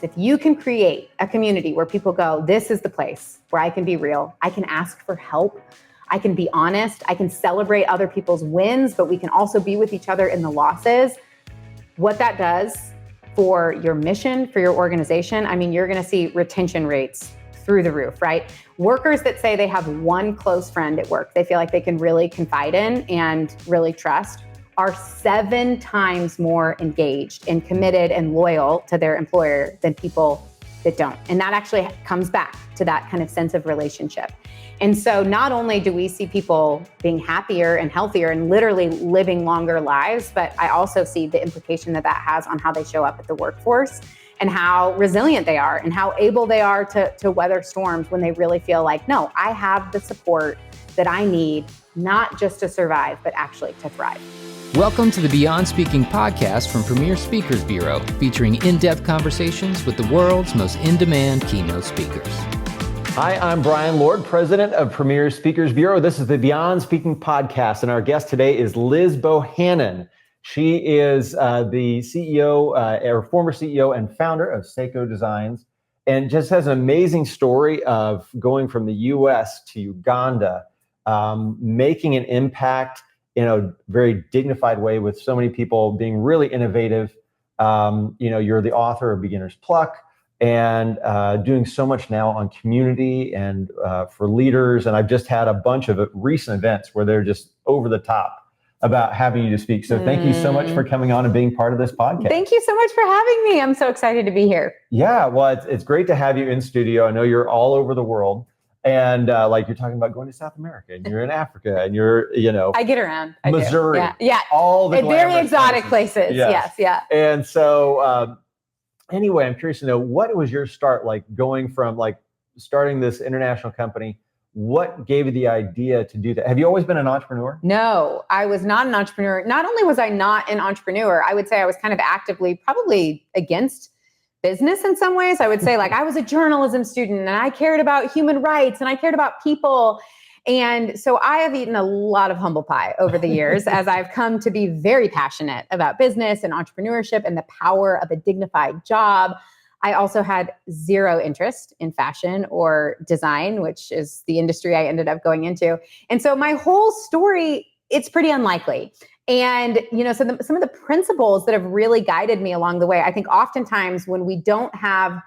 If you can create a community where people go, this is the place where I can be real, I can ask for help, I can be honest, I can celebrate other people's wins, but we can also be with each other in the losses. What that does for your mission, for your organization, I mean, you're going to see retention rates through the roof, right? Workers that say they have one close friend at work, they feel like they can really confide in and really trust, are 7 times more engaged and committed and loyal to their employer than people that don't. And that actually comes back to that kind of sense of relationship. And so not only do we see people being happier and healthier and literally living longer lives, but I also see the implication that that has on how they show up at the workforce and how resilient they are and how able they are to weather storms when they really feel like, no, I have the support that I need, not just to survive, but actually to thrive. Welcome to the Beyond Speaking podcast from Premier Speakers Bureau, featuring in-depth conversations with the world's most in-demand keynote speakers. Hi, I'm Brian Lord, president of Premier Speakers Bureau. This is the Beyond Speaking podcast, and our guest today is Liz Bohannon. She is the CEO, or former CEO and founder of Seiko Designs, and just has an amazing story of going from the U.S. to Uganda, making an impact in a very dignified way with so many people, being really innovative. You're the author of Beginner's Pluck and doing so much now on community and for leaders. And I've just had a bunch of recent events where they're just over the top about having you to speak. So thank you so much for coming on and being part of this podcast. Thank you so much for having me. I'm so excited to be here. Yeah, well, it's great to have you in studio. I know you're all over the world. And like you're talking about going to South America, and you're in Africa, and you're, I get around. Missouri, yeah, all the very exotic places. Yes. And so, anyway, I'm curious to know, what was your start like, going from like starting this international company? What gave you the idea to do that? Have you always been an entrepreneur? No, I was not an entrepreneur. Not only was I not an entrepreneur, I would say I was kind of actively probably against business in some ways. I would say, like, I was a journalism student and I cared about human rights and I cared about people. And so I have eaten a lot of humble pie over the years as I've come to be very passionate about business and entrepreneurship and the power of a dignified job. I also had zero interest in fashion or design, which is the industry I ended up going into. And so my whole story, it's pretty unlikely. And, so some of the principles that have really guided me along the way, I think oftentimes when we don't have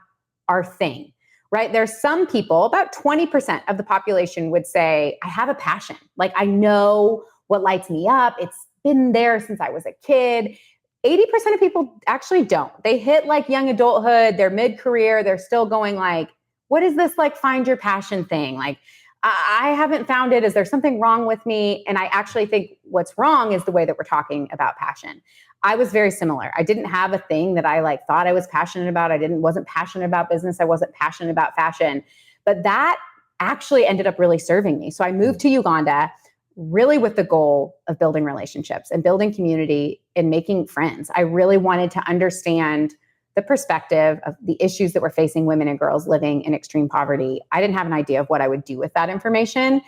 our thing, right? There's some people, about 20% of the population would say, I have a passion. Like, I know what lights me up. It's been there since I was a kid. 80% of people actually don't. They hit like young adulthood, they're mid-career, they're still going like, what is this like find your passion thing? Like, I haven't found it. Is there something wrong with me? And I actually think what's wrong is the way that we're talking about passion. I was very similar. I didn't have a thing that I like thought I was passionate about. Wasn't passionate about business. I wasn't passionate about fashion, but that actually ended up really serving me. So I moved to Uganda really with the goal of building relationships and building community and making friends. I really wanted to understand the perspective of the issues that were facing women and girls living in extreme poverty. I didn't have an idea of what I would do with that information.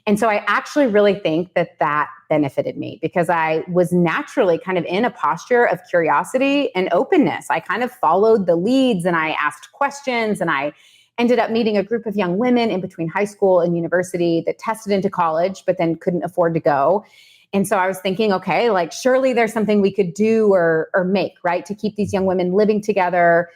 And so I actually really think that benefited me because I was naturally kind of in a posture of curiosity and openness. I kind of followed the leads and I asked questions, and I ended up meeting a group of young women in between high school and university that tested into college, but then couldn't afford to go. And so I was thinking, okay, like surely there's something we could do or make, right, to keep these young women living together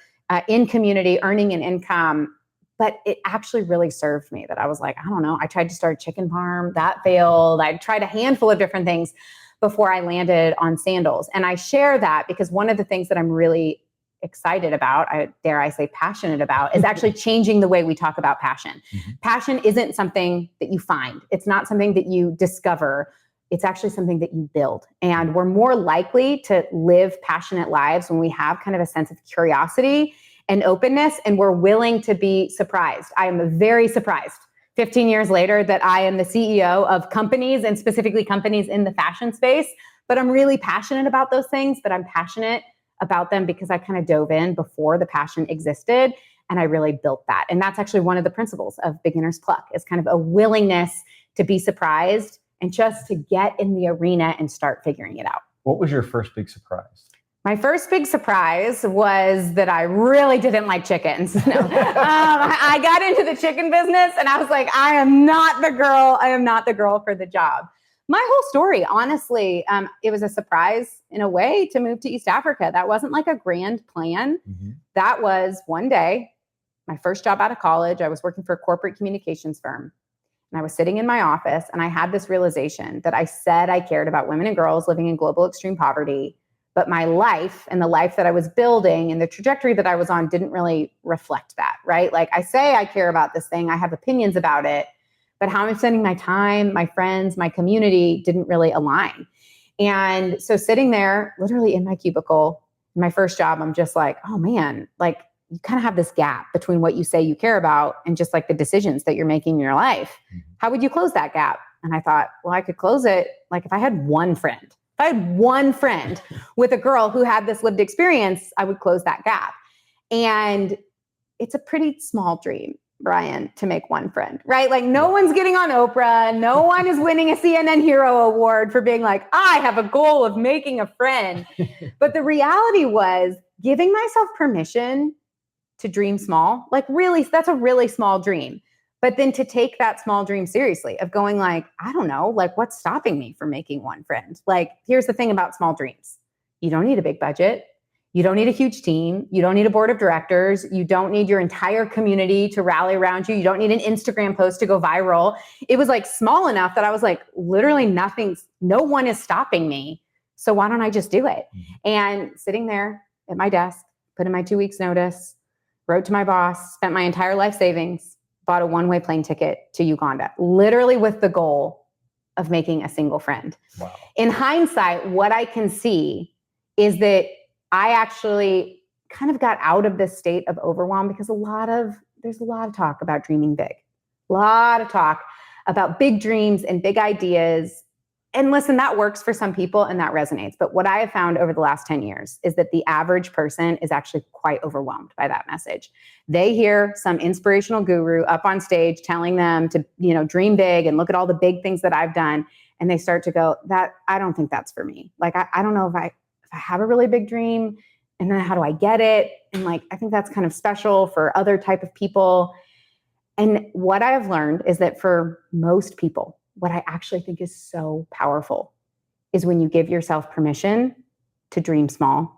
in community, earning an income. But it actually really served me that I was like, I don't know, I tried to start a chicken farm, that failed. I tried a handful of different things before I landed on sandals. And I share that because one of the things that I'm really excited about, dare I say passionate about, is actually changing the way we talk about passion. Mm-hmm. Passion isn't something that you find. It's not something that you discover. It's actually something that you build. And we're more likely to live passionate lives when we have kind of a sense of curiosity and openness, and we're willing to be surprised. I am very surprised 15 years later that I am the CEO of companies, and specifically companies in the fashion space, but I'm really passionate about those things, but I'm passionate about them because I kind of dove in before the passion existed, and I really built that. And that's actually one of the principles of Beginner's Pluck, is kind of a willingness to be surprised and just to get in the arena and start figuring it out. What was your first big surprise? My first big surprise was that I really didn't like chickens. No. I got into the chicken business and I was like, I am not the girl. I am not the girl for the job. My whole story, honestly, it was a surprise in a way to move to East Africa. That wasn't like a grand plan. Mm-hmm. That was one day, my first job out of college. I was working for a corporate communications firm. And I was sitting in my office and I had this realization that I said I cared about women and girls living in global extreme poverty, but my life and the life that I was building and the trajectory that I was on didn't really reflect that, right? Like I say I care about this thing, I have opinions about it, but how I'm spending my time, my friends, my community didn't really align. And so sitting there literally in my cubicle, my first job, I'm just like, oh man, like you kind of have this gap between what you say you care about and just like the decisions that you're making in your life. How would you close that gap? And I thought, well, I could close it like if I had one friend. If I had one friend with a girl who had this lived experience, I would close that gap. And it's a pretty small dream, Brian, to make one friend, right? Like no one's getting on Oprah. No one is winning a CNN Hero Award for being like, I have a goal of making a friend. But the reality was giving myself permission to dream small, like really, that's a really small dream. But then to take that small dream seriously of going like, I don't know, like what's stopping me from making one friend? Like, here's the thing about small dreams. You don't need a big budget. You don't need a huge team. You don't need a board of directors. You don't need your entire community to rally around you. You don't need an Instagram post to go viral. It was like small enough that I was like, literally no one is stopping me. So why don't I just do it? And sitting there at my desk, put in my 2 weeks notice, wrote to my boss, spent my entire life savings, bought a one-way plane ticket to Uganda, literally with the goal of making a single friend. Wow. In hindsight, what I can see is that I actually kind of got out of this state of overwhelm because there's a lot of talk about dreaming big, a lot of talk about big dreams and big ideas. And listen, that works for some people and that resonates. But what I have found over the last 10 years is that the average person is actually quite overwhelmed by that message. They hear some inspirational guru up on stage telling them to, dream big and look at all the big things that I've done. And they start to go, I don't think that's for me. Like, I don't know if I have a really big dream and then how do I get it? And like, I think that's kind of special for other type of people. And what I have learned is that for most people, what I actually think is so powerful is when you give yourself permission to dream small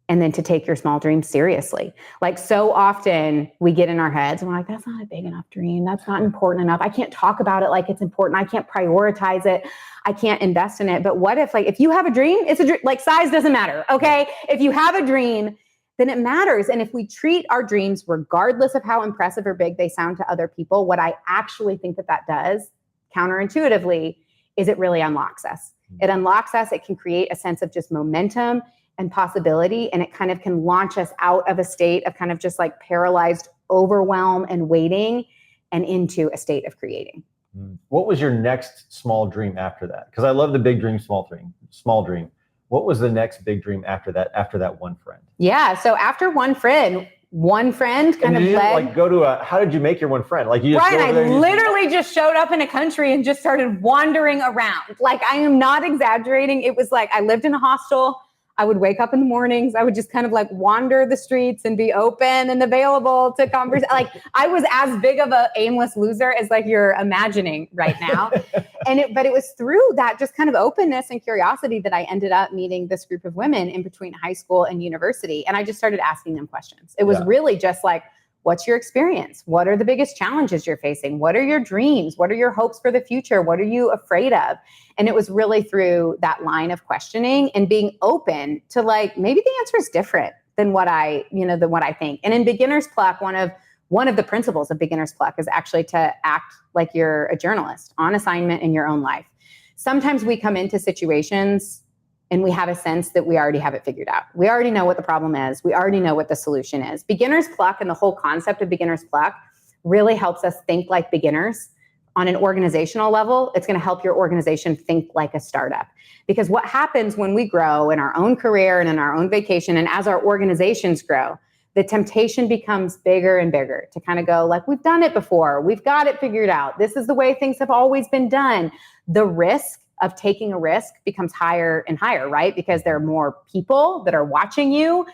and then to take your small dreams seriously. Like so often we get in our heads and we're like, that's not a big enough dream. That's not important enough. I can't talk about it like it's important. I can't prioritize it. I can't invest in it. But what if you have a dream, it's a dream, like size doesn't matter. Okay. If you have a dream, then it matters. And if we treat our dreams, regardless of how impressive or big they sound to other people, what I actually think that does counterintuitively is it really unlocks us. It unlocks us. It can create a sense of just momentum and possibility. And it kind of can launch us out of a state of kind of just like paralyzed overwhelm and waiting and into a state of creating. What was your next small dream after that? Because I love the big dream, small dream. What was the next big dream after that one friend? Yeah. So after one friend kind of led. Like how did you make your one friend? Like you just Brian, I literally just showed up in a country and just started wandering around. Like I am not exaggerating. It was like I lived in a hostel. I would wake up in the mornings. I would just kind of like wander the streets and be open and available to converse. Like I was as big of a aimless loser as like you're imagining right now. But it was through that just kind of openness and curiosity that I ended up meeting this group of women in between high school and university. And I just started asking them questions. It was really just like, what's your experience? What are the biggest challenges you're facing? What are your dreams? What are your hopes for the future? What are you afraid of? And it was really through that line of questioning and being open to like, maybe the answer is different than what I think. And in Beginner's Pluck, one of the principles of Beginner's Pluck is actually to act like you're a journalist on assignment in your own life. Sometimes we come into situations and we have a sense that we already have it figured out. We already know what the problem is. We already know what the solution is. Beginner's Pluck and the whole concept of Beginner's Pluck really helps us think like beginners. On an organizational level, it's going to help your organization think like a startup. Because what happens when we grow in our own career and in our own vacation, and as our organizations grow, the temptation becomes bigger and bigger to kind of go like, we've done it before. We've got it figured out. This is the way things have always been done. The risk of taking a risk becomes higher and higher, right? Because there are more people that are watching you.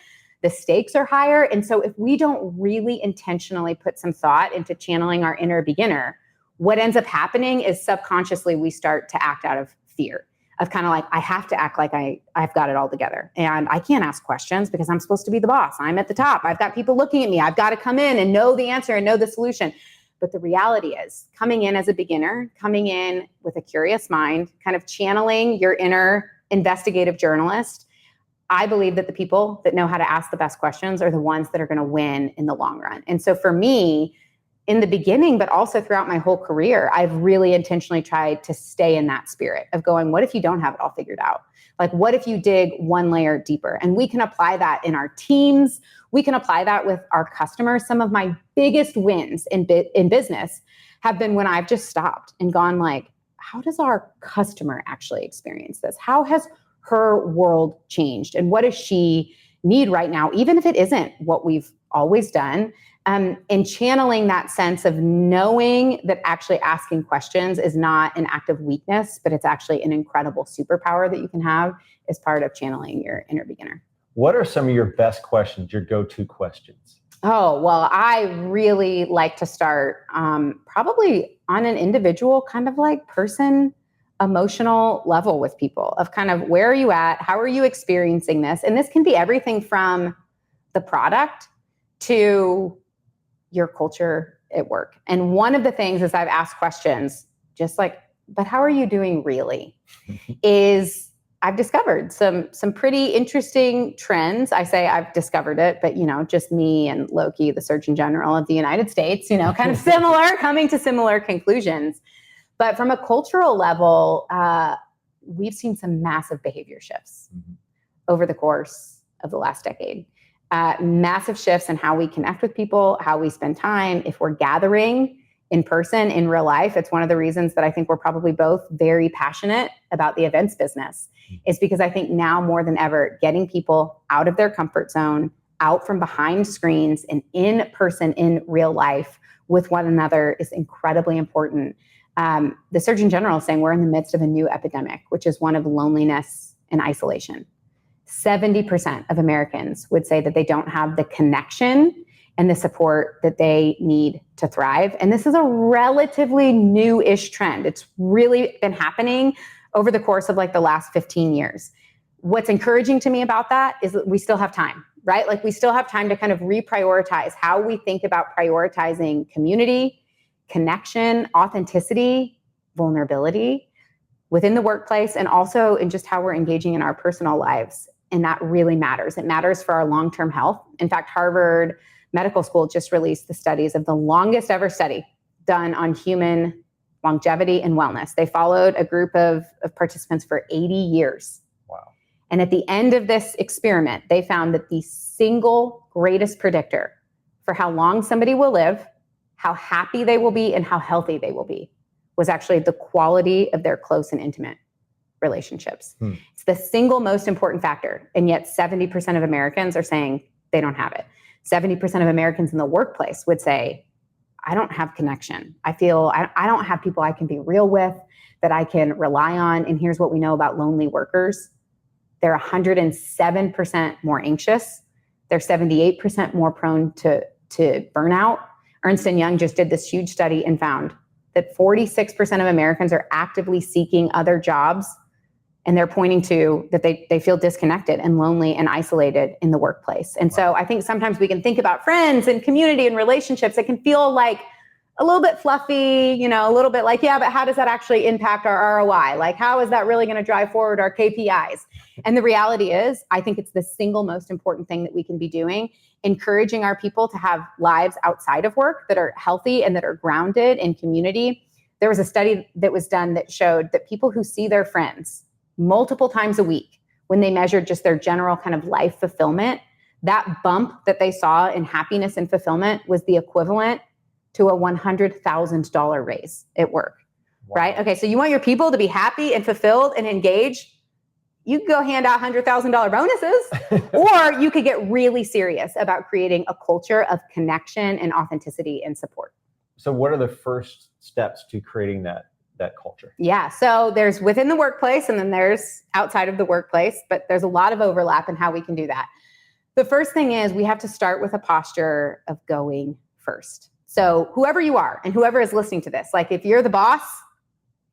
The stakes are higher. And so if we don't really intentionally put some thought into channeling our inner beginner, what ends up happening is subconsciously we start to act out of fear, of kind of like, I have to act like I've got it all together. And I can't ask questions because I'm supposed to be the boss. I'm at the top. I've got people looking at me. I've got to come in and know the answer and know the solution. But the reality is, coming in as a beginner, coming in with a curious mind, kind of channeling your inner investigative journalist, I believe that the people that know how to ask the best questions are the ones that are going to win in the long run. And so for me, in the beginning, but also throughout my whole career, I've really intentionally tried to stay in that spirit of going, what if you don't have it all figured out? Like, what if you dig one layer deeper? And we can apply that in our teams. We can apply that with our customers. Some of my biggest wins in business have been when I've just stopped and gone like, how does our customer actually experience this? How has her world changed? And what does she need right now, even if it isn't what we've always done? And channeling that sense of knowing that actually asking questions is not an act of weakness, but it's actually an incredible superpower that you can have as part of channeling your inner beginner. What are some of your best questions, your go-to questions? Oh, well, I really like to start probably on an individual kind of like person emotional level with people of kind of, where are you at? How are you experiencing this? And this can be everything from the product to your culture at work. And one of the things is I've asked questions just like, but how are you doing really? is I've discovered some pretty interesting trends. I say I've discovered it, but just me and Loki, the Surgeon General of the United States, kind of similar, coming to similar conclusions. But from a cultural level, we've seen some massive behavior shifts over the course of the last decade. Massive shifts in how we connect with people, how we spend time. If we're gathering in person, in real life, it's one of the reasons that I think we're probably both very passionate about the events business, is because I think now more than ever, getting people out of their comfort zone, out from behind screens and in person, in real life with one another is incredibly important. The Surgeon General is saying we're in the midst of a new epidemic, which is one of loneliness and isolation. 70% of Americans would say that they don't have the connection and the support that they need to thrive. And this is a relatively new-ish trend. It's really been happening over the course of like the last 15 years. What's encouraging to me about that is that we still have time, right? Like we still have time to kind of reprioritize how we think about prioritizing community, connection, authenticity, vulnerability within the workplace, and also in just how we're engaging in our personal lives. And that really matters. It matters for our long-term health. In fact, Harvard Medical School just released the studies of the longest ever study done on human longevity and wellness. They followed a group of participants for 80 years. Wow. And at the end of this experiment, they found that the single greatest predictor for how long somebody will live, how happy they will be, and how healthy they will be was actually the quality of their close and intimate relationships. It's the single most important factor. And yet 70% of Americans are saying they don't have it. 70% of Americans in the workplace would say, I don't have connection. I feel I don't have people I can be real with, that I can rely on. And here's what we know about lonely workers. They're 107% more anxious. They're 78% more prone to burnout. Ernst & Young just did this huge study and found that 46% of Americans are actively seeking other jobs. And they're pointing to that they feel disconnected and lonely and isolated in the workplace. And so I think sometimes we can think about friends and community and relationships. It can feel like a little bit fluffy, a little bit like, yeah, but how does that actually impact our ROI? Like, how is that really going to drive forward our KPIs? And the reality is, I think it's the single most important thing that we can be doing, encouraging our people to have lives outside of work that are healthy and that are grounded in community. There was a study that was done that showed that people who see their friends multiple times a week, when they measured just their general kind of life fulfillment, that bump that they saw in happiness and fulfillment was the equivalent to a $100,000 raise at work, right? Okay, so you want your people to be happy and fulfilled and engaged, you could go hand out $100,000 bonuses, or you could get really serious about creating a culture of connection and authenticity and support. So what are the first steps to creating that that culture? Yeah. So there's within the workplace and then there's outside of the workplace, but there's a lot of overlap in how we can do that. The first thing is we have to start with a posture of going first. So whoever you are and whoever is listening to this, like if you're the boss,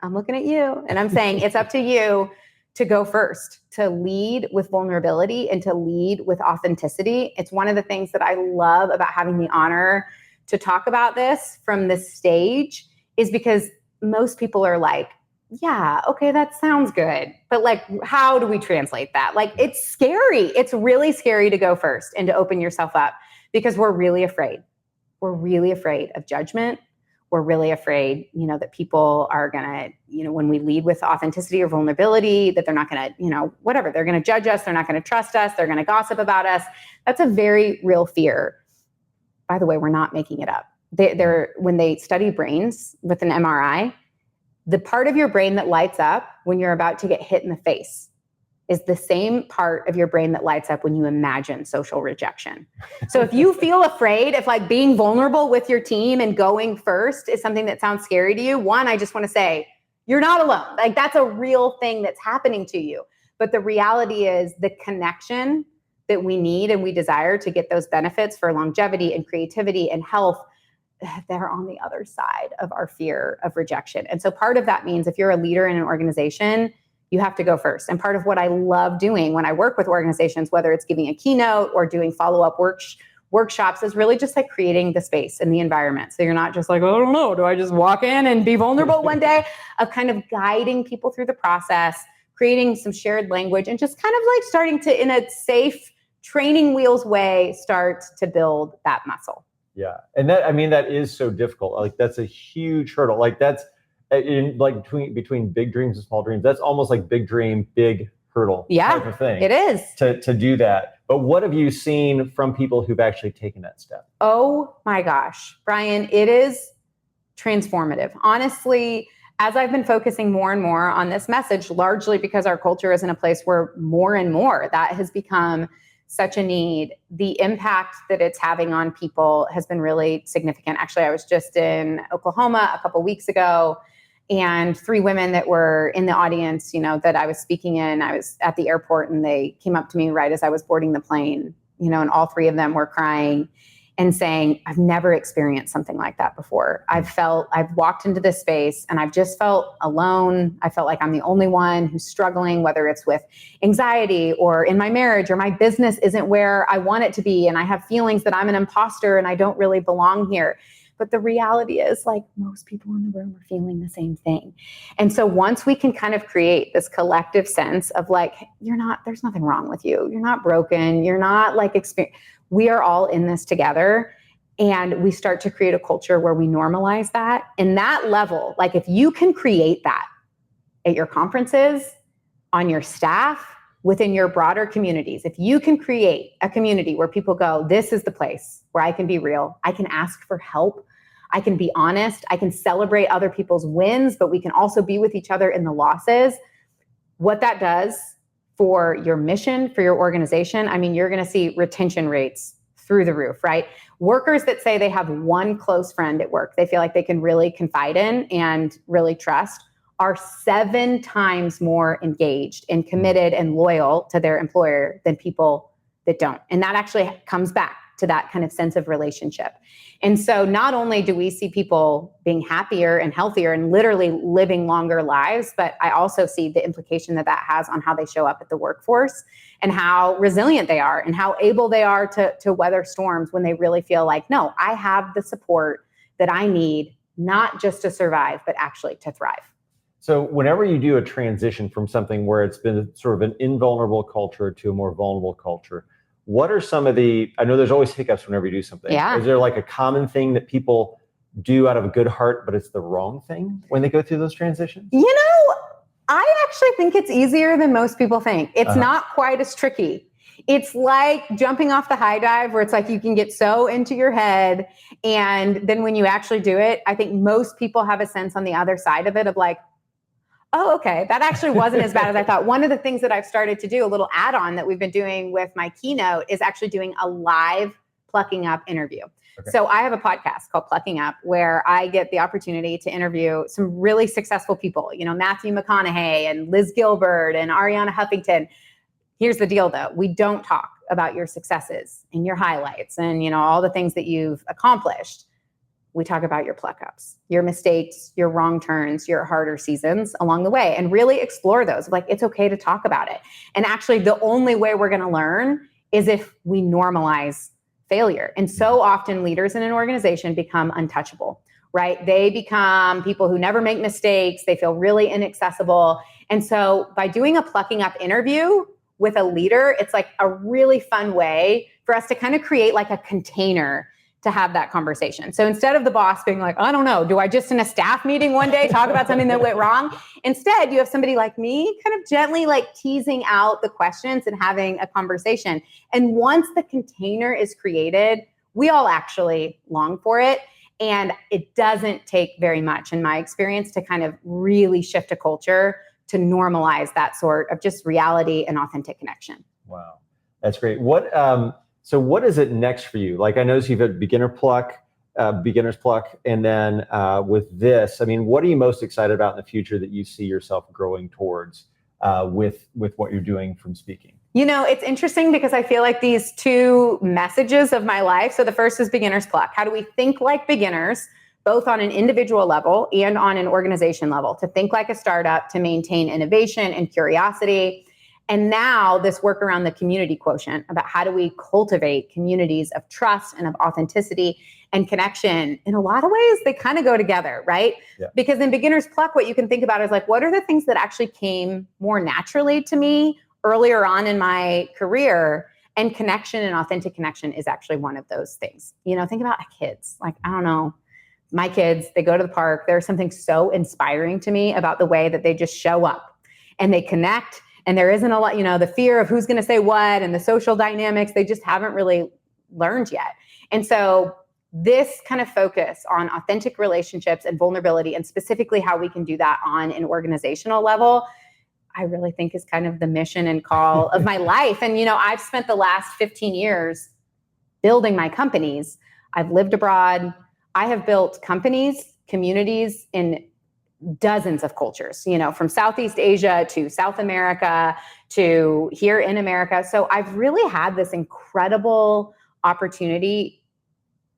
I'm looking at you and I'm saying it's up to you to go first, to lead with vulnerability and to lead with authenticity. It's one of the things that I love about having the honor to talk about this from this stage is because most people are like, yeah, okay, that sounds good. But like, how do we translate that? Like, it's scary. It's really scary to go first and to open yourself up because we're really afraid. We're really afraid of judgment. We're really afraid, that people are going to, when we lead with authenticity or vulnerability, that they're not going to, whatever, they're going to judge us. They're not going to trust us. They're going to gossip about us. That's a very real fear. By the way, we're not making it up. When they study brains with an MRI, the part of your brain that lights up when you're about to get hit in the face is the same part of your brain that lights up when you imagine social rejection. So if you feel afraid, if like being vulnerable with your team and going first is something that sounds scary to you, one, I just want to say, you're not alone. Like that's a real thing that's happening to you. But the reality is the connection that we need and we desire to get those benefits for longevity and creativity and health, they're on the other side of our fear of rejection. And so part of that means if you're a leader in an organization, you have to go first. And part of what I love doing when I work with organizations, whether it's giving a keynote or doing follow-up workshops, is really just like creating the space and the environment. So you're not just like, oh, I don't know, do I just walk in and be vulnerable one day? Of kind of guiding people through the process, creating some shared language, and just kind of like starting to, in a safe training wheels way, start to build that muscle. Yeah. And that is so difficult. Like that's a huge hurdle. Like that's in like between big dreams and small dreams. That's almost like big dream, big hurdle type of thing. It is. To do that. But what have you seen from people who've actually taken that step? Oh my gosh, Brian, it is transformative. Honestly, as I've been focusing more and more on this message, largely because our culture is in a place where more and more that has become such a need, the impact that it's having on people has been really significant. Actually, I was just in Oklahoma a couple weeks ago, and 3 women that were in the audience, that I was speaking in, I was at the airport and they came up to me right as I was boarding the plane, and all 3 of them were crying and saying, I've never experienced something like that before. I've walked into this space and I've just felt alone. I felt like I'm the only one who's struggling, whether it's with anxiety or in my marriage or my business isn't where I want it to be. And I have feelings that I'm an imposter and I don't really belong here. But the reality is like most people in the room are feeling the same thing. And so once we can kind of create this collective sense of like, there's nothing wrong with you. You're not broken. You're not like we are all in this together, and we start to create a culture where we normalize that. And that level, like if you can create that at your conferences, on your staff, within your broader communities, if you can create a community where people go, this is the place where I can be real, I can ask for help, I can be honest, I can celebrate other people's wins, but we can also be with each other in the losses. What that does for your mission, for your organization, you're going to see retention rates through the roof, right? Workers that say they have one close friend at work, they feel like they can really confide in and really trust, are 7 times more engaged and committed and loyal to their employer than people that don't. And that actually comes back to that kind of sense of relationship. And so not only do we see people being happier and healthier and literally living longer lives, but I also see the implication that has on how they show up at the workforce and how resilient they are and how able they are to weather storms when they really feel like, no, I have the support that I need, not just to survive, but actually to thrive. So whenever you do a transition from something where it's been sort of an invulnerable culture to a more vulnerable culture, what are some of I know there's always hiccups whenever you do something. Yeah. Is there like a common thing that people do out of a good heart, but it's the wrong thing when they go through those transitions? I actually think it's easier than most people think. It's not quite as tricky. It's like jumping off the high dive where it's like you can get so into your head. And then when you actually do it, I think most people have a sense on the other side of it of like, oh, okay, that actually wasn't as bad as I thought. One of the things that I've started to do, a little add-on that we've been doing with my keynote, is actually doing a live plucking up interview. Okay. So I have a podcast called Plucking Up where I get the opportunity to interview some really successful people, Matthew McConaughey and Liz Gilbert and Ariana Huffington. Here's the deal though. We don't talk about your successes and your highlights and, all the things that you've accomplished. We talk about your pluck ups, your mistakes, your wrong turns, your harder seasons along the way, and really explore those. Like, it's okay to talk about it. And actually, the only way we're going to learn is if we normalize failure. And so often leaders in an organization become untouchable, right? They become people who never make mistakes. They feel really inaccessible. And so by doing a plucking up interview with a leader, it's like a really fun way for us to kind of create like a container to have that conversation. So instead of the boss being like, I don't know, do I just in a staff meeting one day talk about something that went wrong? Instead, you have somebody like me kind of gently like teasing out the questions and having a conversation. And once the container is created, we all actually long for it. And it doesn't take very much, in my experience, to kind of really shift a culture to normalize that sort of just reality and authentic connection. Wow, that's great. So what is it next for you? Like, I noticed you've had beginner's pluck, and then with this, I mean, what are you most excited about in the future that you see yourself growing towards with what you're doing from speaking? It's interesting because I feel like these two messages of my life. So the first is beginner's pluck. How do we think like beginners, both on an individual level and on an organization level, to think like a startup, to maintain innovation and curiosity? And now this work around the community quotient about how do we cultivate communities of trust and of authenticity and connection. In a lot of ways, they kind of go together, right? Yeah. Because in beginner's pluck, what you can think about is like, what are the things that actually came more naturally to me earlier on in my career? And connection and authentic connection is actually one of those things. Think about kids. Like, I don't know, my kids, they go to the park. There's something so inspiring to me about the way that they just show up and they connect. And there isn't a lot, the fear of who's going to say what and the social dynamics, they just haven't really learned yet. And so this kind of focus on authentic relationships and vulnerability, and specifically how we can do that on an organizational level, I really think is kind of the mission and call of my life. And, I've spent the last 15 years building my companies. I've lived abroad. I have built companies, communities in dozens of cultures, from Southeast Asia to South America to here in America. So I've really had this incredible opportunity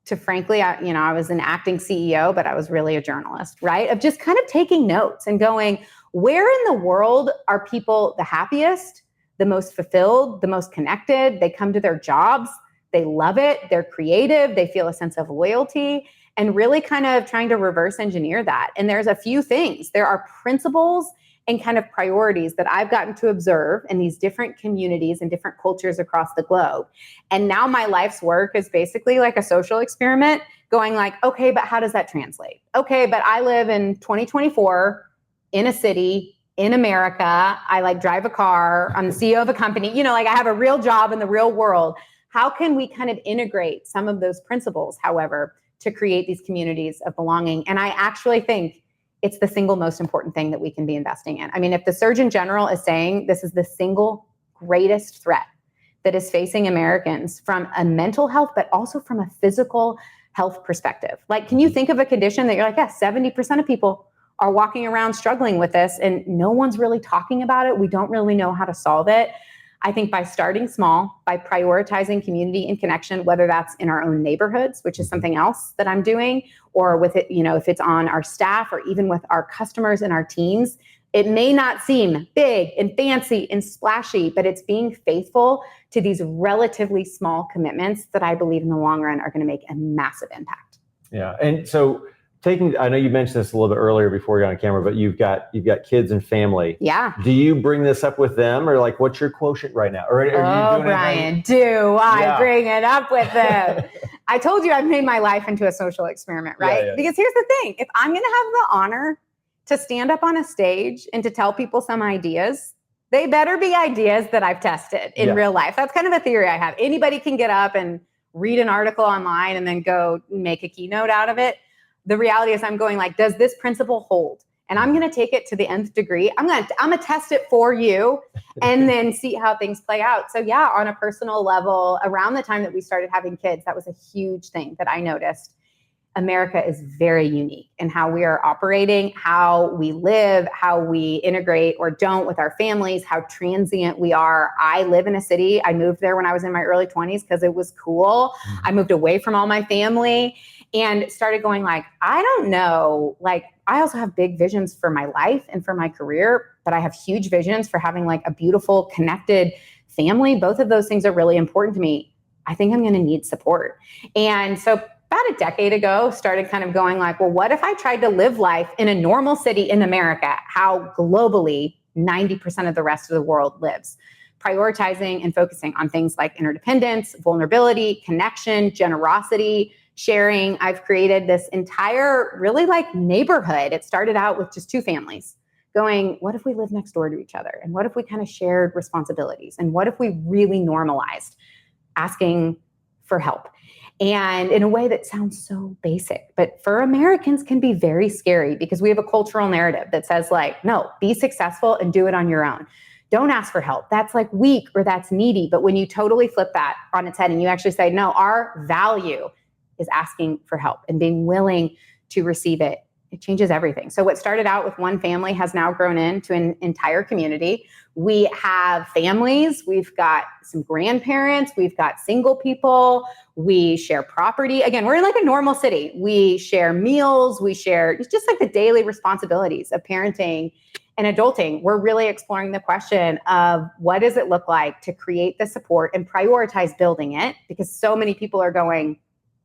to, frankly, I was an acting CEO, but I was really a journalist, right? Of just kind of taking notes and going, where in the world are people the happiest, the most fulfilled, the most connected? They come to their jobs, they love it, they're creative, they feel a sense of loyalty, and really kind of trying to reverse engineer that. And there's a few things. There are principles and kind of priorities that I've gotten to observe in these different communities and different cultures across the globe. And now my life's work is basically like a social experiment going like, okay, but how does that translate? Okay, but I live in 2024 in a city in America. I like drive a car. I'm the CEO of a company. I have a real job in the real world. How can we kind of integrate some of those principles, however, to create these communities of belonging? And I actually think it's the single most important thing that we can be investing in. I mean, if the Surgeon General is saying this is the single greatest threat that is facing Americans from a mental health, but also from a physical health perspective. Like, can you think of a condition that you're like, yeah, 70% of people are walking around struggling with this and no one's really talking about it. We don't really know how to solve it. I think by starting small, by prioritizing community and connection, whether that's in our own neighborhoods, which is something else that I'm doing, or with it, if it's on our staff or even with our customers and our teams, it may not seem big and fancy and splashy, but it's being faithful to these relatively small commitments that I believe in the long run are going to make a massive impact. Yeah. And so I know you mentioned this a little bit earlier before you got on camera, but you've got kids and family. Yeah. Do you bring this up with them, or like, what's your quotient right now? Or are you doing Brian, do I bring it up with them? I told you I've made my life into a social experiment, right? Yeah. Because here's the thing. If I'm going to have the honor to stand up on a stage and to tell people some ideas, they better be ideas that I've tested in real life. That's kind of a theory I have. Anybody can get up and read an article online and then go make a keynote out of it. The reality is I'm going like, does this principle hold? and I'm going to take it to the nth degree. I'm going to test it for you and then see how things play out. So yeah, on a personal level, around the time that we started having kids, that was a huge thing that I noticed. America is very unique in how we are operating, how we live, how we integrate or don't with our families, how transient we are. I live in a city. I moved there when I was in my early 20s because it was cool. I moved away from all my family and started going like, I don't know, like I also have big visions for my life and for my career, but I have huge visions for having like a beautiful, connected family. Both of those things are really important to me. I think I'm going to need support. And so about a decade ago, started kind of going like, well, what if I tried to live life in a normal city in America, how globally 90% of the rest of the world lives, prioritizing and focusing on things like interdependence, vulnerability, connection, generosity, sharing. I've created this entire really like neighborhood. It started out with just 2 families going, what if we live next door to each other? And what if we kind of shared responsibilities? And what if we really normalized asking for help? And in a way that sounds so basic, but for Americans can be very scary because we have a cultural narrative that says like, no, be successful and do it on your own. Don't ask for help. That's like weak or that's needy. But when you totally flip that on its head and you actually say, no, our value is asking for help and being willing to receive it, it changes everything. So what started out with one family has now grown into an entire community. We have families, we've got some grandparents, we've got single people, we share property. Again, we're in like a normal city. We share meals, we share just like the daily responsibilities of parenting and adulting. We're really exploring the question of what does it look like to create the support and prioritize building it? Because so many people are going,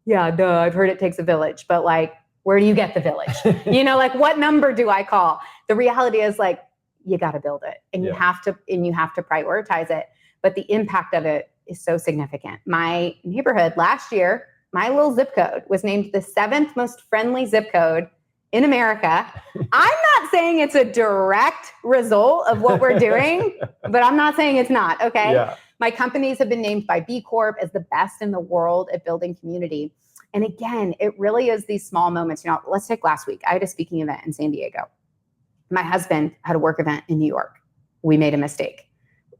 yeah, duh, I've heard it takes a village, but like, where do you get the village? Like what number do I call? The reality is like, you got to build it and you have to prioritize it. But the impact of it is so significant. My neighborhood last year, my little zip code was named the 7th most friendly zip code in America. I'm not saying it's a direct result of what we're doing, but I'm not saying it's not. Okay. Yeah. My companies have been named by B Corp as the best in the world at building community. And again, it really is these small moments. Let's take last week. I had a speaking event in San Diego. My husband had a work event in New York. We made a mistake.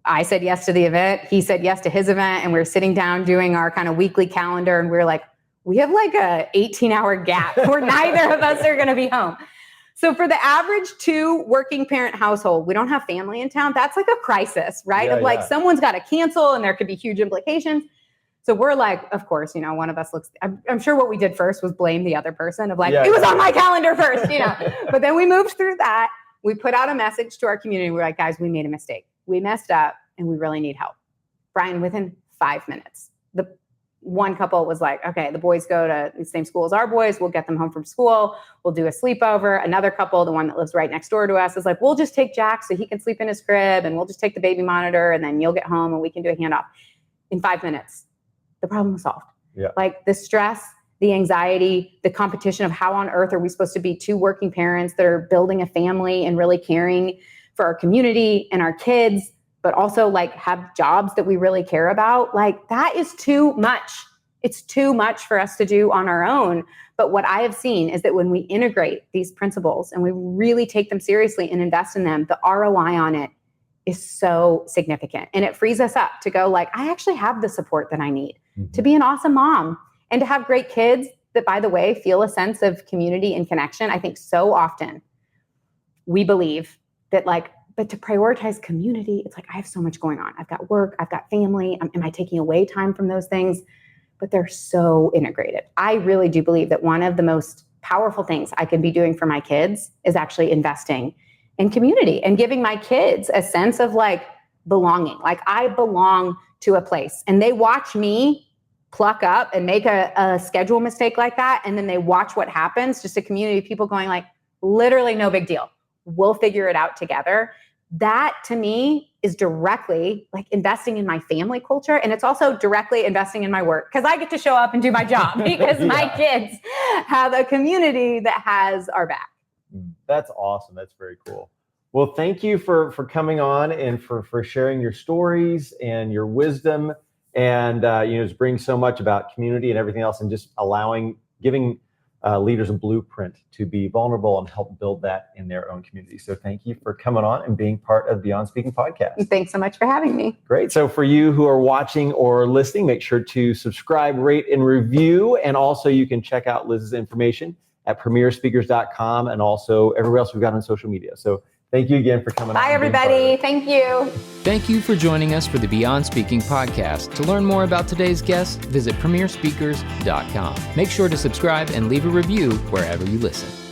I said yes to the event. He said yes to his event. And we were sitting down doing our kind of weekly calendar. And we were like, we have like a 18-hour gap where neither of us are going to be home. So for the average 2 working parent household, we don't have family in town. That's like a crisis, right? Someone's got to cancel and there could be huge implications. So we're like, of course, one of us looks, I'm sure what we did first was blame the other person of like, it was on my calendar first, But then we moved through that. We put out a message to our community. We're like, guys, we made a mistake. We messed up and we really need help. Brian, within 5 minutes, the one couple was like, okay, the boys go to the same school as our boys. We'll get them home from school. We'll do a sleepover. Another couple, the one that lives right next door to us, is like, we'll just take Jack so he can sleep in his crib and we'll just take the baby monitor and then you'll get home and we can do a handoff. In 5 minutes, the problem was solved. Yeah. Like the stress, the anxiety, the competition of how on earth are we supposed to be 2 working parents that are building a family and really caring for our community and our kids, but also like have jobs that we really care about. Like that is too much. It's too much for us to do on our own. But what I have seen is that when we integrate these principles and we really take them seriously and invest in them, the ROI on it is so significant. And it frees us up to go like, I actually have the support that I need to be an awesome mom and to have great kids that, by the way, feel a sense of community and connection. I think so often we believe that but to prioritize community, it's like, I have so much going on. I've got work, I've got family. Am I taking away time from those things? But they're so integrated. I really do believe that one of the most powerful things I can be doing for my kids is actually investing in community and giving my kids a sense of like belonging. Like I belong to a place and they watch me pluck up and make a schedule mistake like that. And then they watch what happens, just a community of people going like, literally no big deal. We'll figure it out together. That to me is directly like investing in my family culture. And it's also directly investing in my work because I get to show up and do my job because my kids have a community that has our back. That's awesome. That's very cool. Well, thank you for coming on and for sharing your stories and your wisdom and, just bring so much about community and everything else and just giving leaders a blueprint to be vulnerable and help build that in their own community. So thank you for coming on and being part of Beyond Speaking Podcast. Thanks so much for having me. Great. So for you who are watching or listening, make sure to subscribe, rate, and review. And also you can check out Liz's information at premierspeakers.com and also everywhere else we've got on social media. So thank you again for coming on. Bye, everybody. Thank you. Thank you for joining us for the Beyond Speaking podcast. To learn more about today's guest, visit premierspeakers.com. Make sure to subscribe and leave a review wherever you listen.